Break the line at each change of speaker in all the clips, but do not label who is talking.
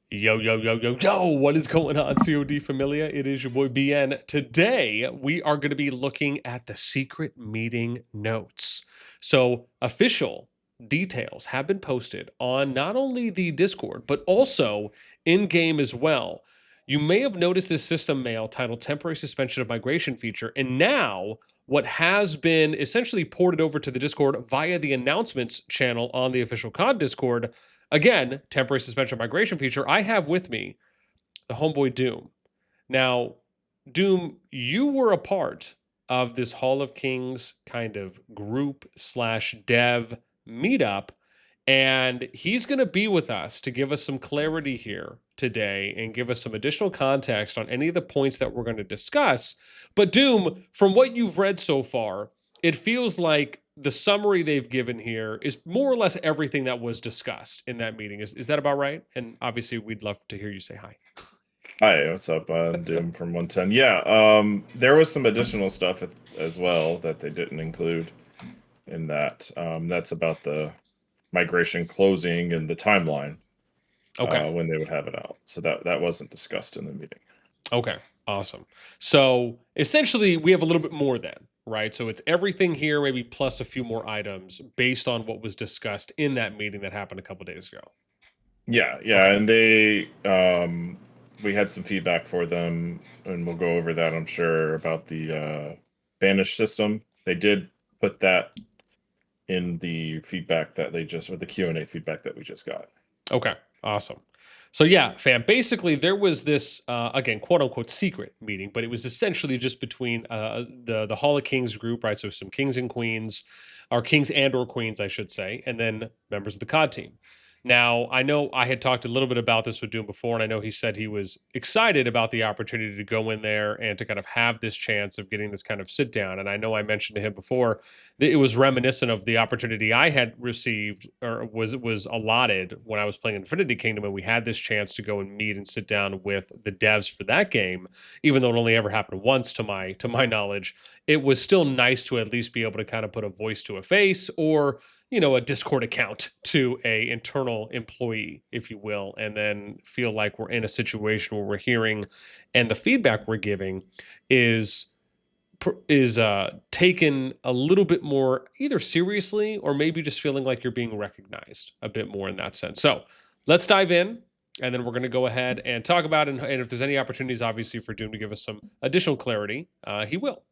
Yo, yo, yo, yo, yo, what is going on, COD Familia? It is your boy BN. Today, we are going to be looking at the secret meeting notes. So, official details have been posted on not only the Discord, but also in game as well. You may have noticed this system mail titled Temporary Suspension of Migration feature, and now what has been essentially ported over to the Discord via the announcements channel on the official COD Discord. Again, temporary suspension migration feature. I have with me the homeboy Doom. Now, Doom, you were a part of this Hall of Kings kind of group slash dev meetup, and he's going to be with us to give us some clarity here today and give us some additional context on any of the points that we're going to discuss. But Doom, from what you've read so far, it feels like the summary they've given here is more or less everything that was discussed in that meeting. Is that about right? And obviously, we'd love to hear you say hi.
Hi, what's up? Doom from 110. Yeah, there was some additional stuff as well that they didn't include in that. That's about the migration closing and the timeline
Okay.
when they would have it out. So that wasn't discussed in the meeting.
Okay. Awesome. So essentially, we have a little bit more then, right? So it's everything here, maybe plus a few more items based on what was discussed in that meeting that happened a couple days ago.
Yeah,
Okay.
and they we had some feedback for them, and we'll go over that, I'm sure, about the banish system. They did put that in the feedback that they just, or the Q&A feedback that we just got.
Okay. Awesome. So yeah, fam. Basically, there was this again, quote unquote, secret meeting, but it was essentially just between the Hall of Kings group, right? So some kings and queens, or kings and or queens, I should say, and then members of the COD team. Now, I know I had talked a little bit about this with Doom before, and I know he said he was excited about the opportunity to go in there and to kind of have this chance of getting this kind of sit down. And I know I mentioned to him before that it was reminiscent of the opportunity I had received or was allotted when I was playing Infinity Kingdom, and we had this chance to go and meet and sit down with the devs for that game, even though it only ever happened once to my knowledge. It was still nice to at least be able to kind of put a voice to a face, or a Discord account to a internal employee, if you will, and then feel like we're in a situation where we're hearing and the feedback we're giving is taken a little bit more either seriously or maybe just feeling like you're being recognized a bit more in that sense. So let's dive in, and then we're going to go ahead and talk about it. And if there's any opportunities, obviously, for Doom to give us some additional clarity, he will.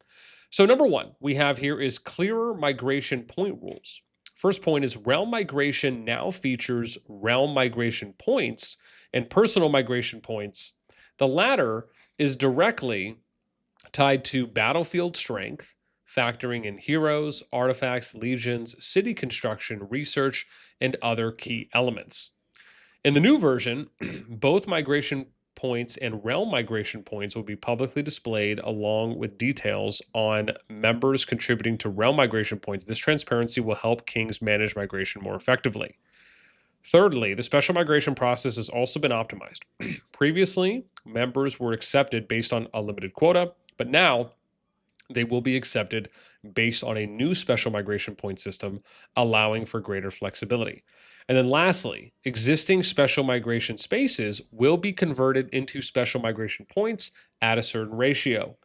So number one we have here is clearer migration point rules. First point is realm migration now features realm migration points and personal migration points. The latter is directly tied to battlefield strength, factoring in heroes, artifacts, legions, city construction, research, and other key elements. In the new version, both migration points and realm migration points will be publicly displayed along with details on members contributing to realm migration points. This transparency will help kings manage migration more effectively. Thirdly, the special migration process has also been optimized. Previously, members were accepted based on a limited quota, but now they will be accepted based on a new special migration point system, allowing for greater flexibility. And then lastly, existing special migration spaces will be converted into special migration points at a certain ratio.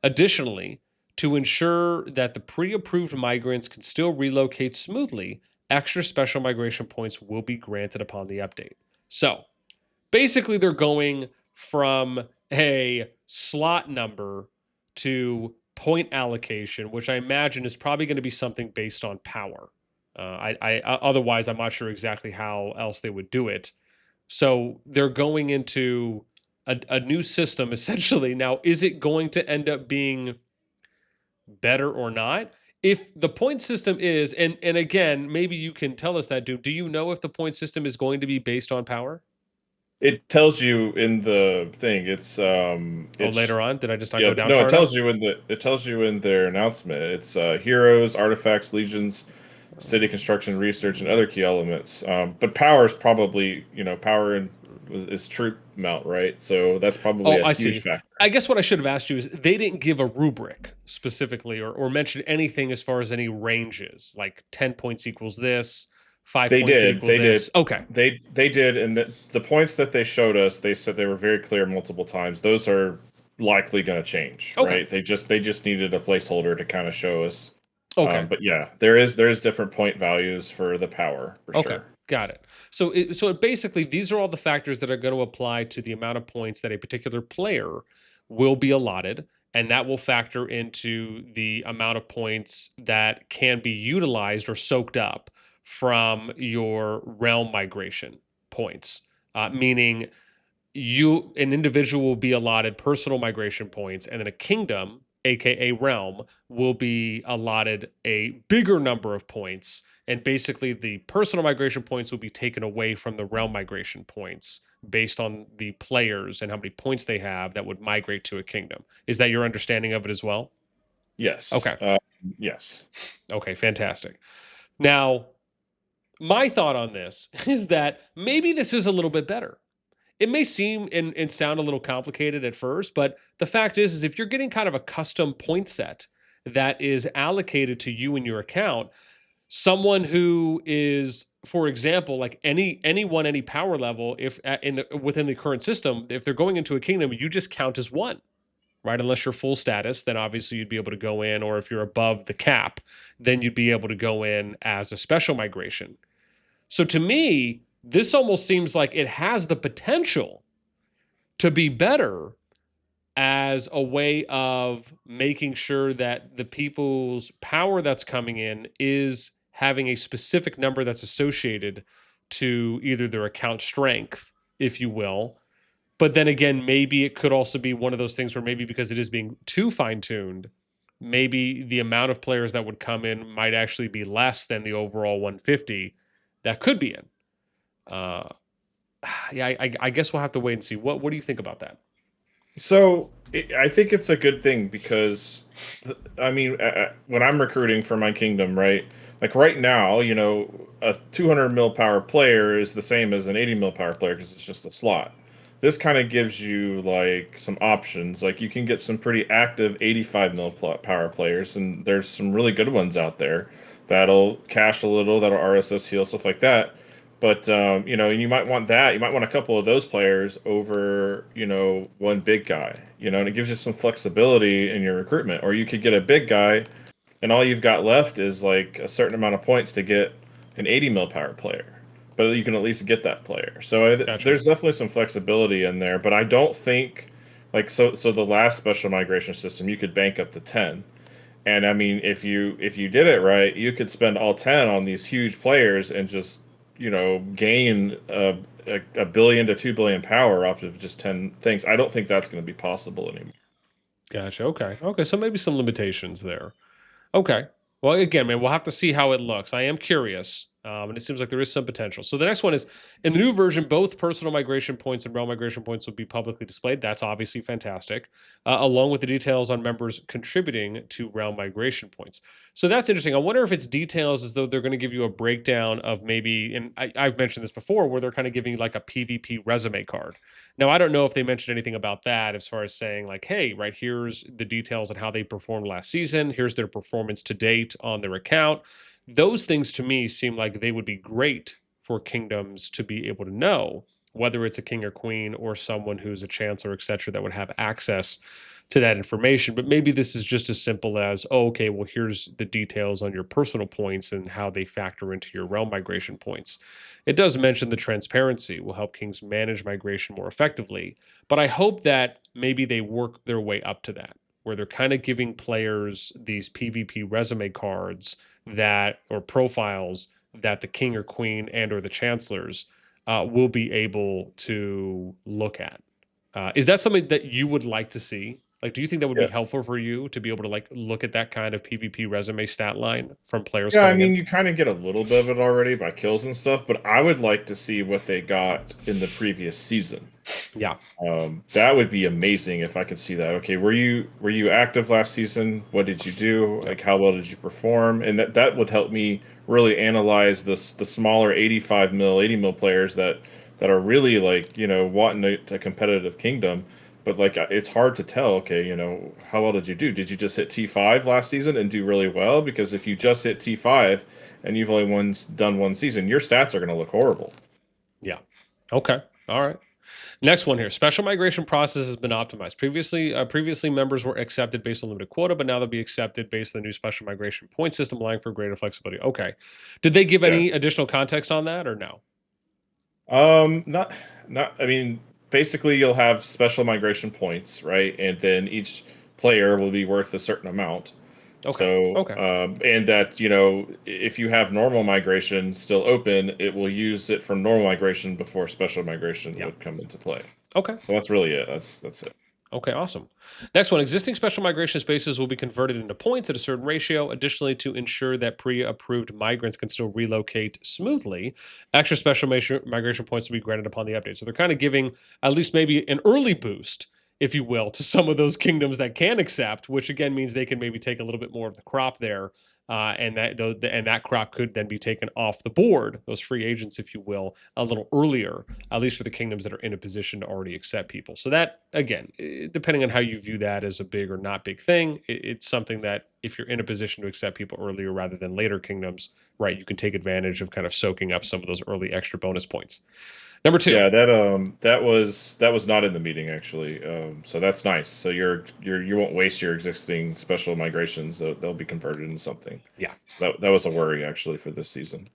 Additionally, to ensure that the pre-approved migrants can still relocate smoothly, extra special migration points will be granted upon the update. So basically, they're going from a slot number to point allocation, which I imagine is probably going to be something based on power. Otherwise, I'm not sure exactly how else they would do it. So they're going into a new system essentially. Now, is it going to end up being better or not? If the point system is, and again, maybe you can tell us that, dude. Do you know if the point system is going to be based on power?
It tells you in the thing.
Oh,
It's
later on? Did I just not
yeah,
go down
no,
far enough?
it tells you in their announcement. It's heroes, artifacts, legions, city construction, research, and other key elements. But power is probably, is troop amount, right? So that's probably
Oh,
a
I
huge
see.
factor.
I guess what I should have asked you is they didn't give a rubric specifically or mention anything as far as any ranges, like 10 points equals this, 5
They
point could
did.
equal
They
this.
did.
Okay.
They did, and the points that they showed us, they said they were very clear multiple times. Those are likely going to change,
Okay.
right? They just needed a placeholder to kind of show us.
Okay.
But yeah, there is different point values for the power for
Okay.
sure.
Got it. So basically these are all the factors that are going to apply to the amount of points that a particular player will be allotted, and that will factor into the amount of points that can be utilized or soaked up from your realm migration points. Meaning an individual will be allotted personal migration points, and then a kingdom, aka realm, will be allotted a bigger number of points, and basically the personal migration points will be taken away from the realm migration points based on the players and how many points they have that would migrate to a kingdom. Is that your understanding of it as well?
Yes.
Okay.
Yes.
Okay, fantastic. Now, my thought on this is that maybe this is a little bit better. It may seem and sound a little complicated at first, but the fact is if you're getting kind of a custom point set that is allocated to you and your account, someone who is, for example, like any power level, if in the within the current system, if they're going into a kingdom, you just count as one, right? Unless you're full status, then obviously you'd be able to go in, or if you're above the cap, then you'd be able to go in as a special migration. So to me, this almost seems like it has the potential to be better as a way of making sure that the people's power that's coming in is having a specific number that's associated to either their account strength, if you will. But then again, maybe it could also be one of those things where maybe because it is being too fine tuned, maybe the amount of players that would come in might actually be less than the overall 150 that could be in. Uh, yeah, I guess we'll have to wait and see. What do you think about that?
So I think it's a good thing because, I mean, when I'm recruiting for my kingdom, right? Like right now, a 200 mil power player is the same as an 80 mil power player because it's just a slot. This kind of gives you like some options. Like you can get some pretty active 85 mil power players, and there's some really good ones out there that'll cash a little, that'll RSS heal, stuff like that. But you might want that. You might want a couple of those players over, one big guy. And it gives you some flexibility in your recruitment. Or you could get a big guy, and all you've got left is like a certain amount of points to get an 80 mil power player. But you can at least get that player. So
Gotcha.
there's definitely some flexibility in there. But I don't think like so the last special migration system you could bank up to 10. And I mean, if you did it right, you could spend all 10 on these huge players and just gain a billion to 2 billion power off of just 10 things. I don't think that's going to be possible anymore.
Gotcha. Okay. Okay. So maybe some limitations there. Okay. Well, again, man, we'll have to see how it looks. I am curious, and it seems like there is some potential. So the next one is in the new version, both personal migration points and realm migration points will be publicly displayed. That's obviously fantastic, along with the details on members contributing to realm migration points. So that's interesting. I wonder if it's details as though they're going to give you a breakdown of maybe, and I've mentioned this before, where they're kind of giving you like a PvP resume card. Now, I don't know if they mentioned anything about that as far as saying, like, hey, right here's the details on how they performed last season. Here's their performance to date on their account. Those things to me seem like they would be great for kingdoms to be able to know, whether it's a king or queen or someone who's a chancellor, etc., that would have access to that information. But maybe this is just as simple as, oh, okay, well, here's the details on your personal points and how they factor into your realm migration points. It does mention the transparency will help kings manage migration more effectively, but I hope that maybe they work their way up to that, where they're kind of giving players these PvP resume cards that or profiles that the king or queen and or the chancellors will be able to look at. Is that something that you would like to see? Like, do you think that would be
Yeah.
helpful for you to be able to like look at that kind of PvP resume stat line from players
Yeah, I
coming
mean,
in?
you kind of get a little bit of it already by kills and stuff, but I would like to see what they got in the previous season.
Yeah,
That would be amazing if I could see that. Okay, were you active last season? What did you do?
yeah,
Like, how well did you perform? And that would help me really analyze the smaller 85 mil, 80 mil players that are really like wanting a competitive kingdom, but like it's hard to tell. Okay, how well did you do? Did you just hit T5 last season and do really well? Because if you just hit T5 and you've only done one season, your stats are going to look horrible.
Yeah. Okay. All right. Next one here. Special migration process has been optimized. Previously members were accepted based on limited quota, but now they'll be accepted based on the new special migration point system, allowing for greater flexibility. Okay. Did they give
Yeah.
any additional context on that or no?
Not. I mean, basically, you'll have special migration points, right? And then each player will be worth a certain amount.
Okay.
So,
Okay.
and that, if you have normal migration still open, it will use it from normal migration before special migration
Yeah.
would come into play.
Okay.
So that's really it. That's it.
Okay, awesome. Next one, existing special migration spaces will be converted into points at a certain ratio. Additionally, to ensure that pre-approved migrants can still relocate smoothly, extra special migration points will be granted upon the update. So they're kind of giving at least maybe an early boost, if you will, to some of those kingdoms that can accept, which again means they can maybe take a little bit more of the crop there, and that crop could then be taken off the board, those free agents, if you will, a little earlier, at least for the kingdoms that are in a position to already accept people. So that, again, depending on how you view that as a big or not big thing, it's something that if you're in a position to accept people earlier rather than later kingdoms, right, you can take advantage of kind of soaking up some of those early extra bonus points. Number 2.
Yeah, that was not in the meeting actually. So that's nice. So you won't waste your existing special migrations. They'll be converted into something.
Yeah.
So that was a worry actually for this season.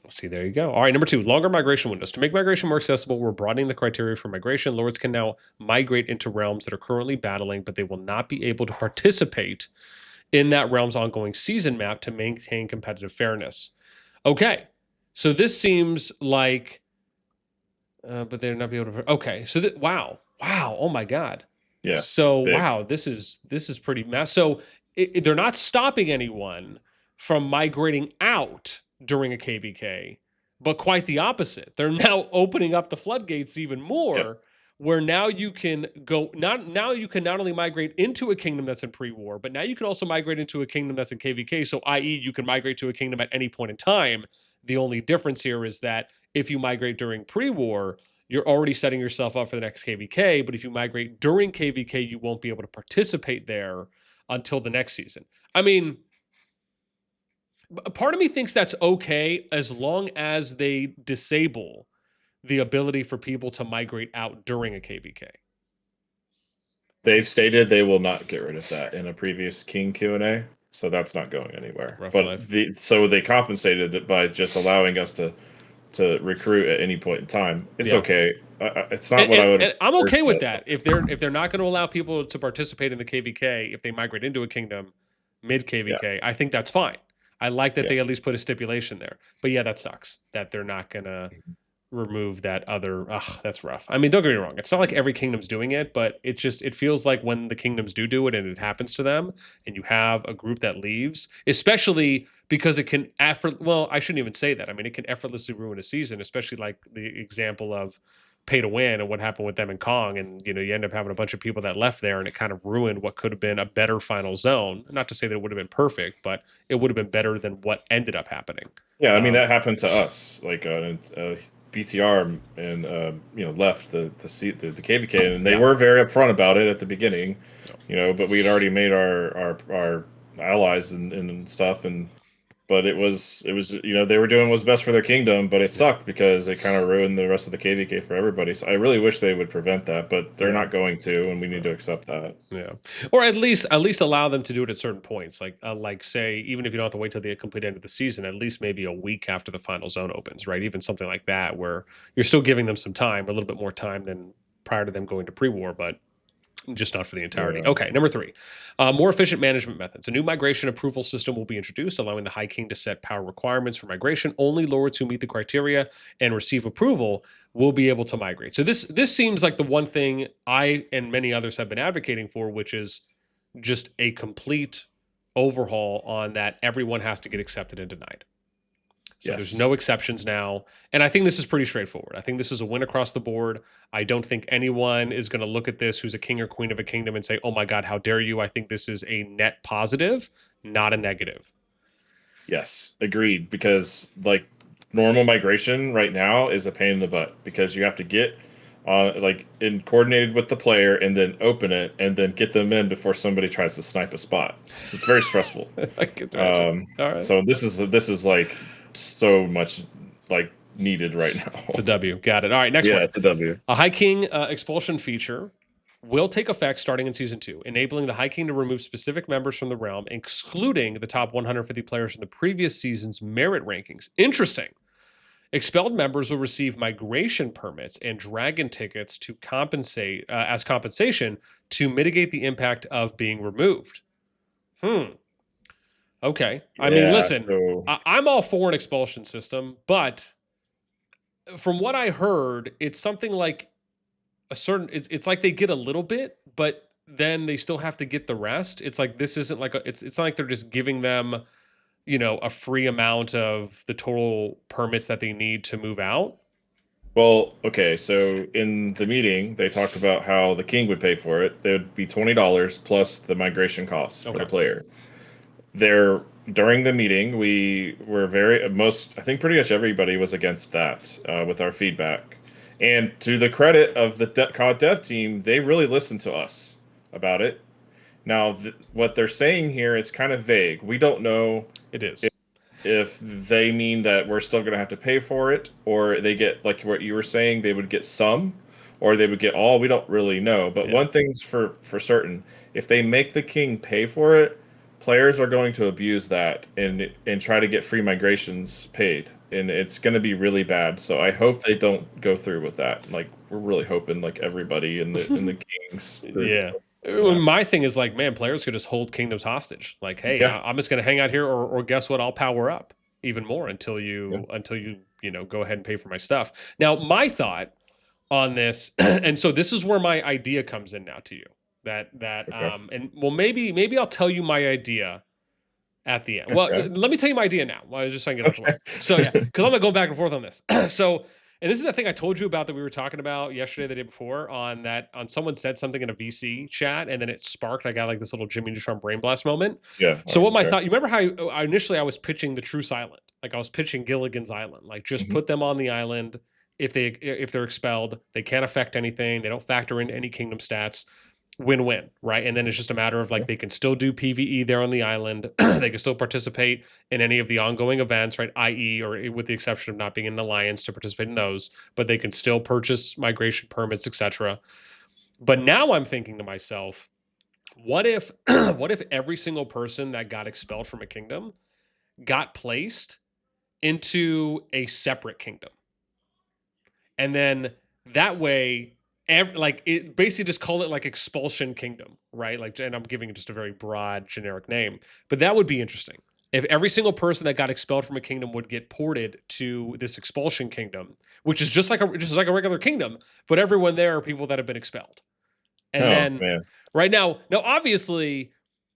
We'll see, there you go. All right, number 2, longer migration windows. To make migration more accessible, we're broadening the criteria for migration. Lords can now migrate into realms that are currently battling, but they will not be able to participate in that realm's ongoing season map to maintain competitive fairness. Okay, so this seems like, but they're not be able to. Okay, so wow, oh my god.
Yes.
So
big.
wow, this is pretty mass. So they're not stopping anyone from migrating out during a KVK, but quite the opposite. They're now opening up the floodgates even more.
Yep.
Where now you can you can not only migrate into a kingdom that's in pre-war, but now you can also migrate into a kingdom that's in KVK. So, i.e., you can migrate to a kingdom at any point in time. The only difference here is that if you migrate during pre-war, you're already setting yourself up for the next KVK. But if you migrate during KVK, you won't be able to participate there until the next season. I mean, part of me thinks that's okay as long as they disable the ability for people to migrate out during a KVK.
They've stated they will not get rid of that in a previous King Q&A, so that's not going anywhere.
Rough
but
life.
So they compensated it by just allowing us to recruit at any point in time. It's okay. It's not what I would.
And I'm okay with that. If they're not going to allow people to participate in the KVK, if they migrate into a kingdom mid KVK, I think that's fine. I like that they at least put a stipulation there. But yeah, that sucks that they're not going to remove that other. That's rough. I mean, don't get me wrong. It's not like every kingdom's doing it, but it feels like when the kingdoms do it and it happens to them, and you have a group that leaves, especially because it can I shouldn't even say that. I mean, it can effortlessly ruin a season, especially like the example of pay to win and what happened with them in Kong. And, you end up having a bunch of people that left there and it kind of ruined what could have been a better final zone. Not to say that it would have been perfect, but it would have been better than what ended up happening.
Yeah. I mean, that happened to us, like, BTR and left the KVK, and they were very upfront about it at the beginning, but we had already made our allies and stuff, but it was they were doing what's best for their kingdom, but it sucked because it kind of ruined the rest of the KVK for everybody. So I really wish they would prevent that, but they're not going to, and we need to accept that.
Yeah, or at least allow them to do it at certain points, like say, even if you don't have to wait till the complete end of the season, at least maybe a week after the final zone opens, right? Even something like that, where you're still giving them some time, a little bit more time than prior to them going to pre-war, but just not for the entirety.
Yeah.
Okay, number 3, more efficient management methods. A new migration approval system will be introduced, allowing the High King to set power requirements for migration. Only lords who meet the criteria and receive approval will be able to migrate. So this seems like the one thing I and many others have been advocating for, which is just a complete overhaul on that. Everyone has to get accepted and denied. So there's no exceptions now. And I think this is pretty straightforward. I think this is a win across the board. I don't think anyone is going to look at this who's a king or queen of a kingdom and say, oh my God, how dare you? I think this is a net positive, not a negative.
Yes, agreed. Because like normal migration right now is a pain in the butt because you have to get like in coordinated with the player, and then open it and then get them in before somebody tries to snipe a spot. So it's very stressful.
I can imagine. All right.
So this is like so much like needed right now.
It's a W. Got it. All right. Next
Yeah,
one.
it's a W.
A High King expulsion feature will take effect starting in Season 2, enabling the High King to remove specific members from the realm, excluding the top 150 players from the previous season's merit rankings. Interesting. Expelled members will receive migration permits and dragon tickets to compensate as compensation to mitigate the impact of being removed. Okay. I mean,
Yeah,
listen,
so
I'm all for an expulsion system, but from what I heard, it's something like a certain. It's like they get a little bit, but then they still have to get the rest. It's like this isn't like it's not like they're just giving them, a free amount of the total permits that they need to move out.
well, okay, so in the meeting they talked about how the king would pay for it. It would be $20 plus the migration costs for the
Okay.
player. There during the meeting, we were I think pretty much everybody was against that with our feedback. And to the credit of the COD dev team, they really listened to us about it. Now, what they're saying here, it's kind of vague. We don't know
It is.
if they mean that we're still going to have to pay for it, or they get, like what you were saying, they would get some, or they would get all. We don't really know. But
Yeah.
one thing's for certain: if they make the king pay for it, players are going to abuse that and try to get free migrations paid, and it's going to be really bad. So I hope they don't go through with that. Like, we're really hoping like everybody in the kings.
Yeah. My thing is like, man, players could just hold kingdoms hostage. Like, hey,
Yeah.
I'm just going to hang out here, or guess what? I'll power up even more until you go ahead and pay for my stuff. Now, my thought on this, and so this is where my idea comes in now to you.
Okay.
And well, maybe I'll tell you my idea at the end. Well,
Okay.
let me tell you my idea now. I was just saying it.
Okay.
So yeah, because I'm gonna go back and forth on this. So, and this is the thing I told you about that we were talking about yesterday, the day before, on someone said something in a VC chat, and then it sparked. I got like this little Jimmy Neutron brain blast moment.
Yeah.
So what my
okay.
thought? You remember how initially I was pitching the Truce Island? Like I was pitching Gilligan's Island. Like just
Mhm.
put them on the island. If they're expelled, they can't affect anything. They don't factor into any kingdom stats. Win-win, right? And then it's just a matter of like they can still do PvE there on the island. They can still participate in any of the ongoing events, right? I.e., or with the exception of not being in an alliance to participate in those, but they can still purchase migration permits, etc. But now I'm thinking to myself, what if what if every single person that got expelled from a kingdom got placed into a separate kingdom? And then that way, like it basically just call it like expulsion kingdom, right? Like, and I'm giving it just a very broad generic name, but that would be interesting. If every single person that got expelled from a kingdom would get ported to this expulsion kingdom, which is just like a regular kingdom, but everyone there are people that have been expelled. And then
man.
right now obviously,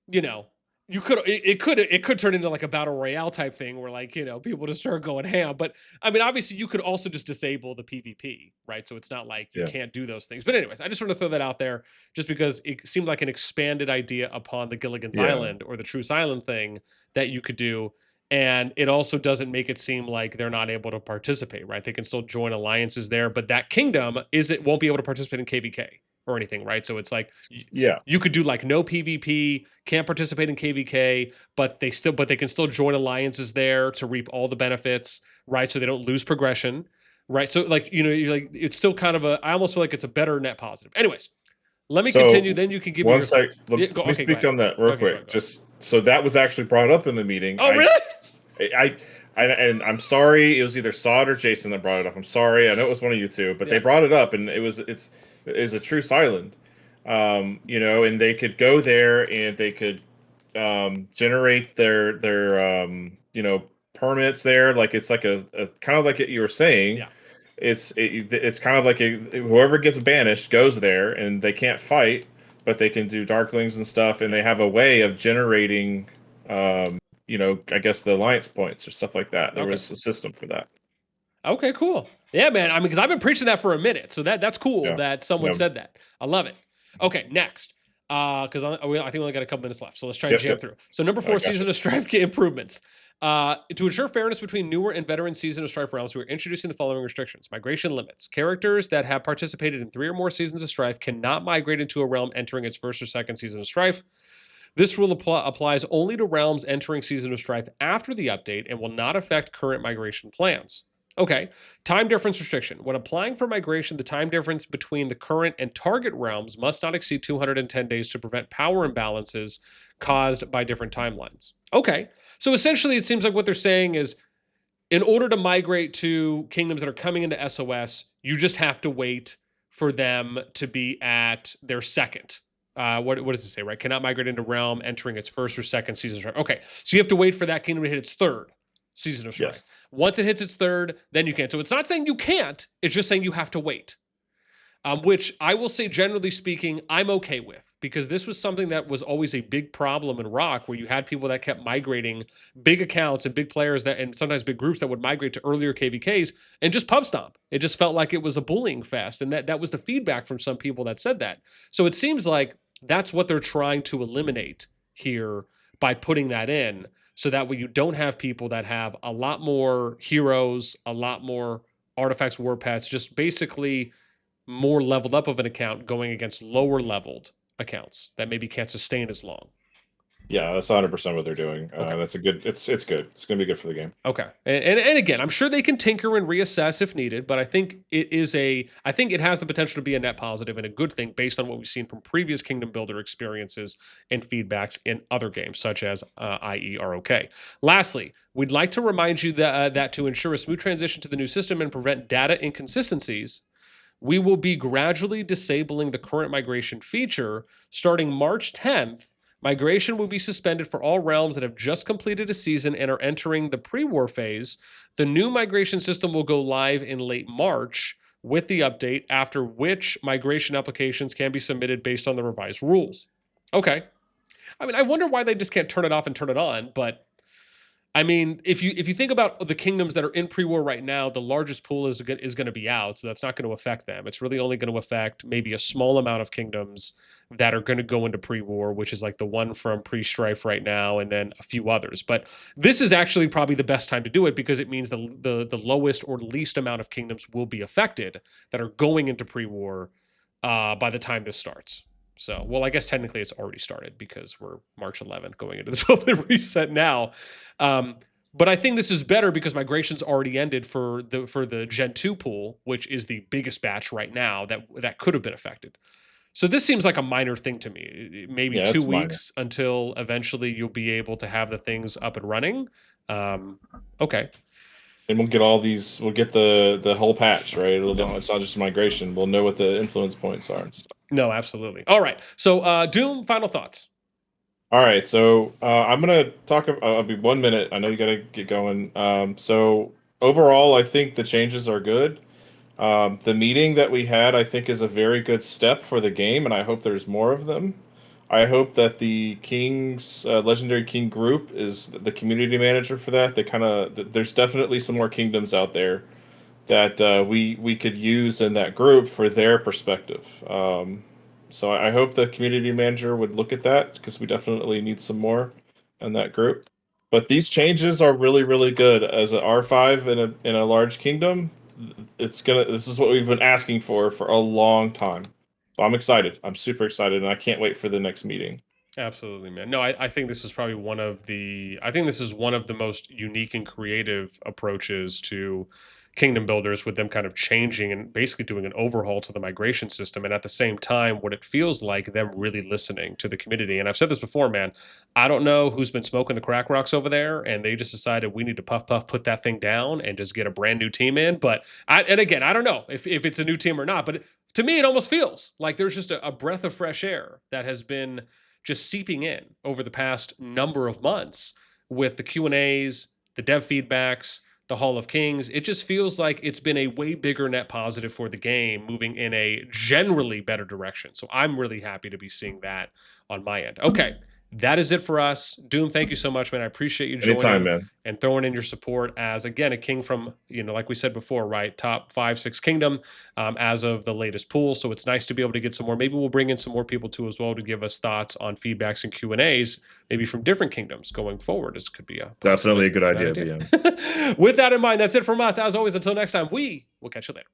you it could turn into like a battle royale type thing where like, people just start going ham. But I mean, obviously you could also just disable the PvP, right? So it's not like you can't do those things. But anyways, I just want to throw that out there just because it seemed like an expanded idea upon the Gilligan's Island or the Truce Island thing that you could do. And it also doesn't make it seem like they're not able to participate, right? They can still join alliances there, but that kingdom won't be able to participate in KVK or anything, right? So it's like you could do like no PvP, can't participate in KVK, but they can still join alliances there to reap all the benefits, right? So they don't lose progression, right? So like, you're like, it's still kind of I almost feel like it's a better net positive. Anyways, let me continue. Then you can give me your thoughts.
Let me speak on that real quick. Just so that was actually brought up in the meeting.
Oh, really?
And I'm sorry, it was either Sod or Jason that brought it up. I'm sorry, I know it was one of you two, but they brought it up, and it's a Truce Island, and they could go there and they could generate their permits there. Like it's like a kind of like you were saying.
Yeah.
It's kind of like whoever gets banished goes there, and they can't fight, but they can do darklings and stuff, and they have a way of generating, I guess the alliance points or stuff like that. There was a system for that.
Okay, cool. Yeah, man. I mean, because I've been preaching that for a minute, so that's cool that someone said that. I love it. Okay, next. Because I think we only got a couple minutes left, so let's try and jam through. So number 4, Season of Strife improvements. To ensure fairness between newer and veteran Season of Strife realms, we're introducing the following restrictions. Migration limits. Characters that have participated in 3 or more Seasons of Strife cannot migrate into a realm entering its first or second Season of Strife. This rule applies only to realms entering Season of Strife after the update and will not affect current migration plans. Okay, time difference restriction. When applying for migration, the time difference between the current and target realms must not exceed 210 days to prevent power imbalances caused by different timelines. Okay, so essentially it seems like what they're saying is in order to migrate to kingdoms that are coming into SOS, you just have to wait for them to be at their second. What does it say, right? Cannot migrate into realm entering its first or second Season of Strife. Okay, so you have to wait for that kingdom to hit its third Season of Strife.
Yes.
Once it hits its third, then you can. So it's not saying you can't, it's just saying you have to wait. Which I will say, generally speaking, I'm okay with, because this was something that was always a big problem in Rock, where you had people that kept migrating, big accounts and big players that, and sometimes big groups that would migrate to earlier KVKs and just pub stomp. It just felt like it was a bullying fest, and that was the feedback from some people that said that. So it seems like that's what they're trying to eliminate here by putting that in, so that way you don't have people that have a lot more heroes, a lot more artifacts, war pets, just basically more leveled up of an account going against lower leveled accounts that maybe can't sustain as long.
Yeah, that's 100% what they're doing.
Okay.
That's a good. It's good. It's going to be good for the game.
Okay. And again, I'm sure they can tinker and reassess if needed, but I think I think it has the potential to be a net positive and a good thing based on what we've seen from previous Kingdom Builder experiences and feedbacks in other games, such as i.e. HoK. Lastly, we'd like to remind you that to ensure a smooth transition to the new system and prevent data inconsistencies, we will be gradually disabling the current migration feature. Starting March 10th, migration will be suspended for all realms that have just completed a season and are entering the pre-war phase. The new migration system will go live in late March with the update, after which migration applications can be submitted based on the revised rules. Okay. I mean, I wonder why they just can't turn it off and turn it on, but I mean, if you think about the kingdoms that are in pre-war right now, the largest pool is going to be out, so that's not going to affect them. It's really only going to affect maybe a small amount of kingdoms that are going to go into pre-war, which is like the one from pre-strife right now, and then a few others. But this is actually probably the best time to do it, because it means the lowest or least amount of kingdoms will be affected that are going into pre-war by the time this starts. So, well, I guess technically it's already started, because we're March 11th going into the 12th reset now. But I think this is better because migration's already ended for the Gen 2 pool, which is the biggest batch right now that could have been affected. So this seems like a minor thing to me. Maybe 2 weeks until eventually you'll be able to have the things up and running. Okay.
And we'll get all these. We'll get the whole patch, right? It's not just migration. We'll know what the influence points are and stuff.
No, absolutely. All right. So, Doom, final thoughts.
All right. So I'm gonna talk. I'll be 1 minute. I know you gotta get going. So overall, I think the changes are good. The meeting that we had, I think, is a very good step for the game, and I hope there's more of them. I hope that the King's Legendary King group is the community manager for that. There's definitely some more kingdoms out there that we could use in that group for their perspective. So I hope the community manager would look at that, because we definitely need some more in that group. But these changes are really, really good. As an R5 in a large kingdom, this is what we've been asking for a long time. So I'm excited. I'm super excited, and I can't wait for the next meeting.
Absolutely, man. No, I think this is probably one of the most unique and creative approaches to kingdom builders, with them kind of changing and basically doing an overhaul to the migration system, and at the same time what it feels like them really listening to the community. And I've said this before, man, I don't know who's been smoking the crack rocks over there, and they just decided we need to puff put that thing down and just get a brand new team in. But again, I don't know if it's a new team or not, but to me it almost feels like there's just a breath of fresh air that has been just seeping in over the past number of months with the Q&As, the dev feedbacks, the Hall of Kings. It just feels like it's been a way bigger net positive for the game, moving in a generally better direction. So I'm really happy to be seeing that on my end. Okay, that is it for us. Doom, thank you so much, man. I appreciate you joining
Anytime, man.
and throwing in your support as, again, a king from, like we said before, right? Top 5, 6 kingdom as of the latest pool. So it's nice to be able to get some more. Maybe we'll bring in some more people too as well to give us thoughts on feedbacks and Q&As, maybe from different kingdoms going forward. This could be
definitely a good idea.
With that in mind, that's it from us. As always, until next time, we will catch you later.